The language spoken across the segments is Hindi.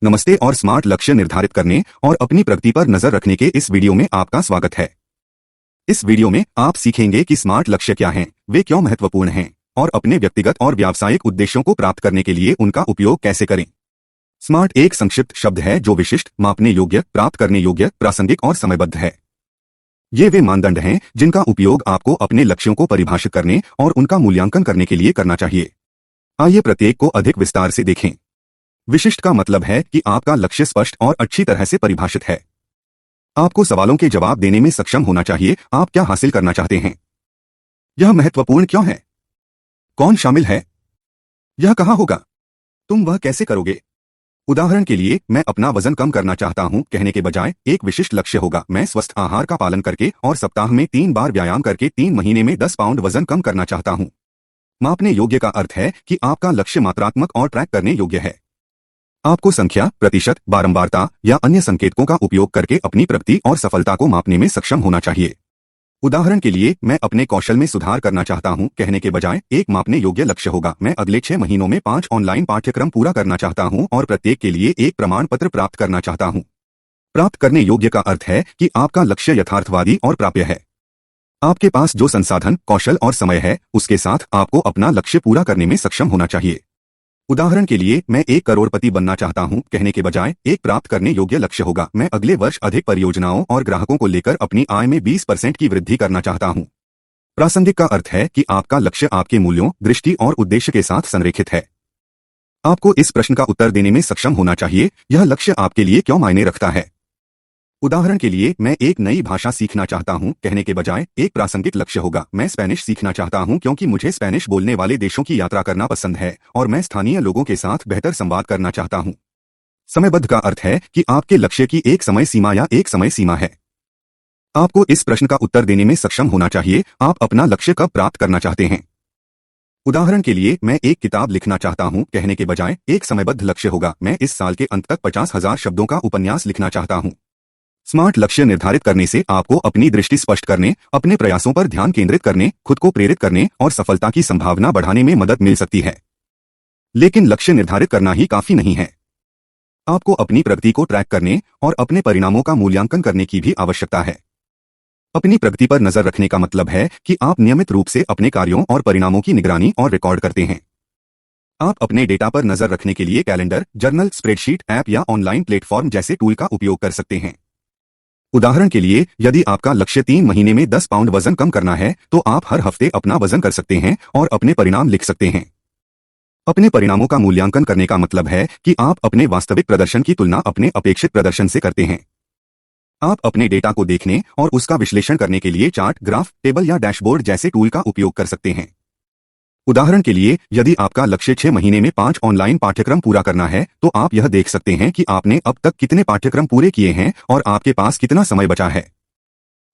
नमस्ते और स्मार्ट लक्ष्य निर्धारित करने और अपनी प्रगति पर नजर रखने के इस वीडियो में आपका स्वागत है। इस वीडियो में आप सीखेंगे कि स्मार्ट लक्ष्य क्या हैं, वे क्यों महत्वपूर्ण हैं और अपने व्यक्तिगत और व्यावसायिक उद्देश्यों को प्राप्त करने के लिए उनका उपयोग कैसे करें। स्मार्ट एक संक्षिप्त शब्द है जो विशिष्ट, मापने योग्य, प्राप्त करने योग्य, प्रासंगिक और समयबद्ध है। ये वे मानदंड हैं जिनका उपयोग आपको अपने लक्ष्यों को परिभाषित करने और उनका मूल्यांकन करने के लिए करना चाहिए। आइए प्रत्येक को अधिक विस्तार से देखें। विशिष्ट का मतलब है कि आपका लक्ष्य स्पष्ट और अच्छी तरह से परिभाषित है। आपको सवालों के जवाब देने में सक्षम होना चाहिए। आप क्या हासिल करना चाहते हैं? यह महत्वपूर्ण क्यों है? कौन शामिल है? यह कहां होगा? तुम वह कैसे करोगे? उदाहरण के लिए, मैं अपना वजन कम करना चाहता हूं कहने के बजाय एक विशिष्ट लक्ष्य होगा, मैं स्वस्थ आहार का पालन करके और सप्ताह में 3 बार व्यायाम करके 3 महीने में 10 पाउंड वजन कम करना चाहता हूं। मापने योग्य का अर्थ है कि आपका लक्ष्य मात्रात्मक और ट्रैक करने योग्य है। आपको संख्या, प्रतिशत, बारंबारता या अन्य संकेतकों का उपयोग करके अपनी प्रगति और सफलता को मापने में सक्षम होना चाहिए। उदाहरण के लिए, मैं अपने कौशल में सुधार करना चाहता हूं कहने के बजाय एक मापने योग्य लक्ष्य होगा, मैं अगले 6 महीनों में 5 ऑनलाइन पाठ्यक्रम पूरा करना चाहता हूं और प्रत्येक के लिए एक प्रमाण पत्र प्राप्त करना चाहता हूं। प्राप्त करने योग्य का अर्थ है कि आपका लक्ष्य यथार्थवादी और प्राप्य है। आपके पास जो संसाधन, कौशल और समय है, उसके साथ आपको अपना लक्ष्य पूरा करने में सक्षम होना चाहिए। उदाहरण के लिए, मैं 1 करोड़पति बनना चाहता हूं कहने के बजाय एक प्राप्त करने योग्य लक्ष्य होगा, मैं अगले वर्ष अधिक परियोजनाओं और ग्राहकों को लेकर अपनी आय में 20% की वृद्धि करना चाहता हूं। प्रासंगिक का अर्थ है कि आपका लक्ष्य आपके मूल्यों, दृष्टि और उद्देश्य के साथ संरेखित है। आपको इस प्रश्न का उत्तर देने में सक्षम होना चाहिए, यह लक्ष्य आपके लिए क्यों मायने रखता है? उदाहरण के लिए, मैं एक नई भाषा सीखना चाहता हूं कहने के बजाय एक प्रासंगिक लक्ष्य होगा, मैं स्पेनिश सीखना चाहता हूं क्योंकि मुझे स्पेनिश बोलने वाले देशों की यात्रा करना पसंद है और मैं स्थानीय लोगों के साथ बेहतर संवाद करना चाहता हूं। समयबद्ध का अर्थ है कि आपके लक्ष्य की एक समय सीमा या एक समय सीमा है। आपको इस प्रश्न का उत्तर देने में सक्षम होना चाहिए, आप अपना लक्ष्य कब प्राप्त करना चाहते हैं। उदाहरण के लिए, मैं एक किताब लिखना चाहता हूं कहने के बजाय एक समयबद्ध लक्ष्य होगा, मैं इस साल के अंत तक 50,000 शब्दों का उपन्यास लिखना चाहता हूं। स्मार्ट लक्ष्य निर्धारित करने से आपको अपनी दृष्टि स्पष्ट करने, अपने प्रयासों पर ध्यान केंद्रित करने, खुद को प्रेरित करने और सफलता की संभावना बढ़ाने में मदद मिल सकती है। लेकिन लक्ष्य निर्धारित करना ही काफी नहीं है। आपको अपनी प्रगति को ट्रैक करने और अपने परिणामों का मूल्यांकन करने की भी आवश्यकता है। अपनी प्रगति पर नजर रखने का मतलब है कि आप नियमित रूप से अपने कार्यों और परिणामों की निगरानी और रिकॉर्ड करते हैं। आप अपने डेटा पर नजर रखने के लिए कैलेंडर, जर्नल, स्प्रेडशीट, ऐप या ऑनलाइन प्लेटफॉर्म जैसे टूल का उपयोग कर सकते हैं। उदाहरण के लिए, यदि आपका लक्ष्य 3 महीने में 10 पाउंड वजन कम करना है, तो आप हर हफ्ते अपना वजन कर सकते हैं और अपने परिणाम लिख सकते हैं। अपने परिणामों का मूल्यांकन करने का मतलब है कि आप अपने वास्तविक प्रदर्शन की तुलना अपने अपेक्षित प्रदर्शन से करते हैं। आप अपने डेटा को देखने और उसका विश्लेषण करने के लिए चार्ट, ग्राफ, टेबल या डैशबोर्ड जैसे टूल का उपयोग कर सकते हैं। उदाहरण के लिए, यदि आपका लक्ष्य 6 महीने में 5 ऑनलाइन पाठ्यक्रम पूरा करना है, तो आप यह देख सकते हैं कि आपने अब तक कितने पाठ्यक्रम पूरे किए हैं और आपके पास कितना समय बचा है।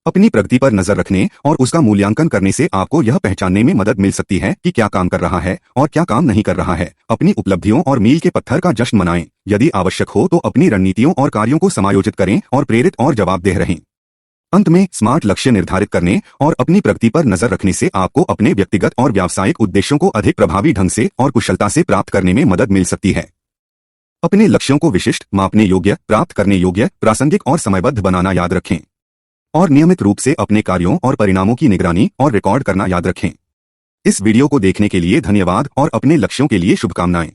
अपनी प्रगति पर नजर रखने और उसका मूल्यांकन करने से आपको यह पहचानने में मदद मिल सकती है कि क्या काम कर रहा है और क्या काम नहीं कर रहा है। अपनी उपलब्धियों और मील के पत्थर का जश्न मनाएं। यदि आवश्यक हो तो अपनी रणनीतियों और कार्यों को समायोजित करें और प्रेरित और जवाबदेह रहें। अंत में, स्मार्ट लक्ष्य निर्धारित करने और अपनी प्रगति पर नजर रखने से आपको अपने व्यक्तिगत और व्यावसायिक उद्देश्यों को अधिक प्रभावी ढंग से और कुशलता से प्राप्त करने में मदद मिल सकती है। अपने लक्ष्यों को विशिष्ट, मापने योग्य, प्राप्त करने योग्य, प्रासंगिक और समयबद्ध बनाना याद रखें और नियमित रूप से अपने कार्यों और परिणामों की निगरानी और रिकॉर्ड करना याद रखें। इस वीडियो को देखने के लिए धन्यवाद और अपने लक्ष्यों के लिए शुभकामनाएं।